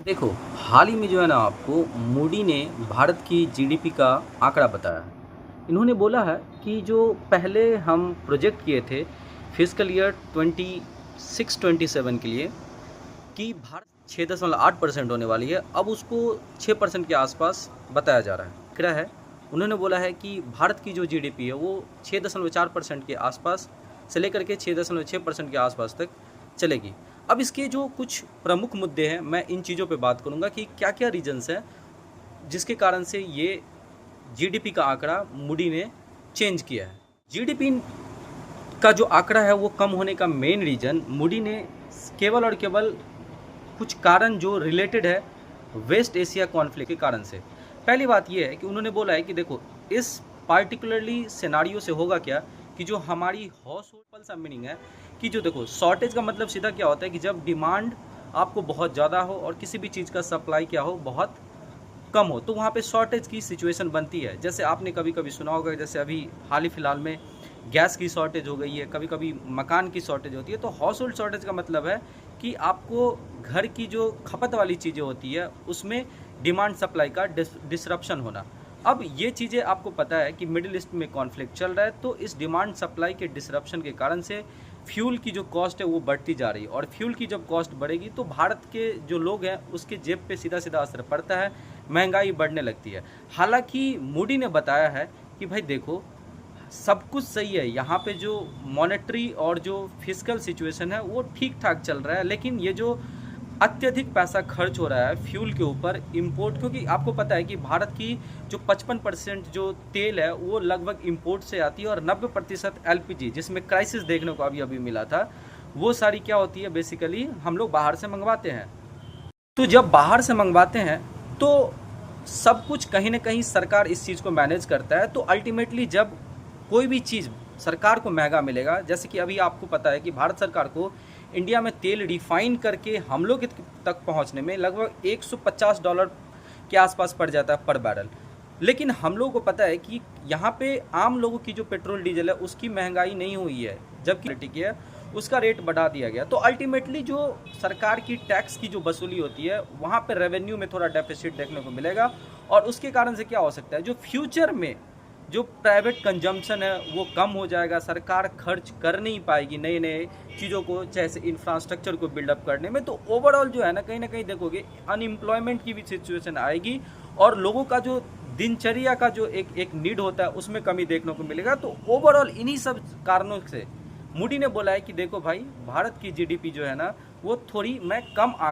देखो, हाल ही में जो है ना आपको मूडी ने भारत की जीडीपी का आंकड़ा बताया है। इन्होंने बोला है कि जो पहले हम प्रोजेक्ट किए थे फिस्कल ईयर 26-27 के लिए कि भारत 6.8% होने वाली है, अब उसको 6% के आसपास बताया जा रहा है। क्या है, उन्होंने बोला है कि भारत की जो जीडीपी है वो 6.4% के आसपास से लेकर के 6.6% के आसपास तक चलेगी। अब इसके जो कुछ प्रमुख मुद्दे हैं, मैं इन चीज़ों पे बात करूंगा कि क्या क्या रीजंस हैं जिसके कारण से ये जीडीपी का आंकड़ा मूडी ने चेंज किया है। जीडीपी का जो आंकड़ा है वो कम होने का मेन रीज़न मूडी ने केवल और केवल कुछ कारण जो रिलेटेड है वेस्ट एशिया कॉन्फ्लिक्ट के कारण से। पहली बात ये है कि उन्होंने बोला है कि देखो, इस पार्टिकुलरली सिनारियो से होगा क्या कि जो हमारी हाउस होल्ड सा मीनिंग है कि जो देखो, शॉर्टेज का मतलब सीधा क्या होता है कि जब डिमांड आपको बहुत ज़्यादा हो और किसी भी चीज़ का सप्लाई क्या हो, बहुत कम हो, तो वहाँ पे शॉर्टेज की सिचुएशन बनती है। जैसे आपने कभी कभी सुना होगा, जैसे अभी हाल ही फिलहाल में गैस की शॉर्टेज हो गई है, कभी कभी मकान की शॉर्टेज होती है। तो हाउस होल्ड शॉर्टेज का मतलब है कि आपको घर की जो खपत वाली चीज़ें होती है उसमें डिमांड सप्लाई का डिसरप्शन होना। अब ये चीज़ें आपको पता है कि मिडिल ईस्ट में कॉन्फ्लिक्ट चल रहा है, तो इस डिमांड सप्लाई के डिसरप्शन के कारण से फ्यूल की जो कॉस्ट है वो बढ़ती जा रही है, और फ्यूल की जब कॉस्ट बढ़ेगी तो भारत के जो लोग हैं उसके जेब पे सीधा सीधा असर पड़ता है, महंगाई बढ़ने लगती है। हालांकि मूडी ने बताया है कि भाई देखो, सब कुछ सही है, यहाँ पे जो मॉनेटरी और जो फिजिकल सिचुएशन है वो ठीक ठाक चल रहा है, लेकिन ये जो अत्यधिक पैसा खर्च हो रहा है फ्यूल के ऊपर इंपोर्ट, क्योंकि आपको पता है कि भारत की जो 55% जो तेल है वो लगभग इंपोर्ट से आती है, और 90% एलपीजी जिसमें क्राइसिस देखने को अभी अभी मिला था, वो सारी क्या होती है, बेसिकली हम लोग बाहर से मंगवाते हैं। तो जब बाहर से मंगवाते हैं तो सब कुछ कहीं ना कहीं सरकार इस चीज़ को मैनेज करता है, तो अल्टीमेटली जब कोई भी चीज़ सरकार को महंगा मिलेगा, जैसे कि अभी आपको पता है कि भारत सरकार को इंडिया में तेल रिफाइन करके हम लोग तक पहुंचने में लगभग $150 के आसपास पड़ जाता है पर बैरल। लेकिन हम लोगों को पता है कि यहाँ पे आम लोगों की जो पेट्रोल डीजल है उसकी महंगाई नहीं हुई है, जबकि की है उसका रेट बढ़ा दिया गया। तो अल्टीमेटली जो सरकार की टैक्स की जो वसूली होती है वहाँ पे रेवेन्यू में थोड़ा डेफिसिट देखने को मिलेगा, और उसके कारण से क्या हो सकता है, जो फ्यूचर में जो प्राइवेट कंजम्पशन है वो कम हो जाएगा, सरकार खर्च कर नहीं पाएगी नए नए चीज़ों को, जैसे इंफ्रास्ट्रक्चर को बिल्डअप करने में। तो ओवरऑल जो है ना, कहीं ना कहीं देखोगे अनएम्प्लॉयमेंट की भी सिचुएशन आएगी, और लोगों का जो दिनचर्या का जो एक एक नीड होता है उसमें कमी देखने को मिलेगा। तो ओवरऑल इन्हीं सब कारणों से मूडी ने बोला है कि देखो भाई, भारत की जीडीपी जो है ना वो थोड़ी मैं कम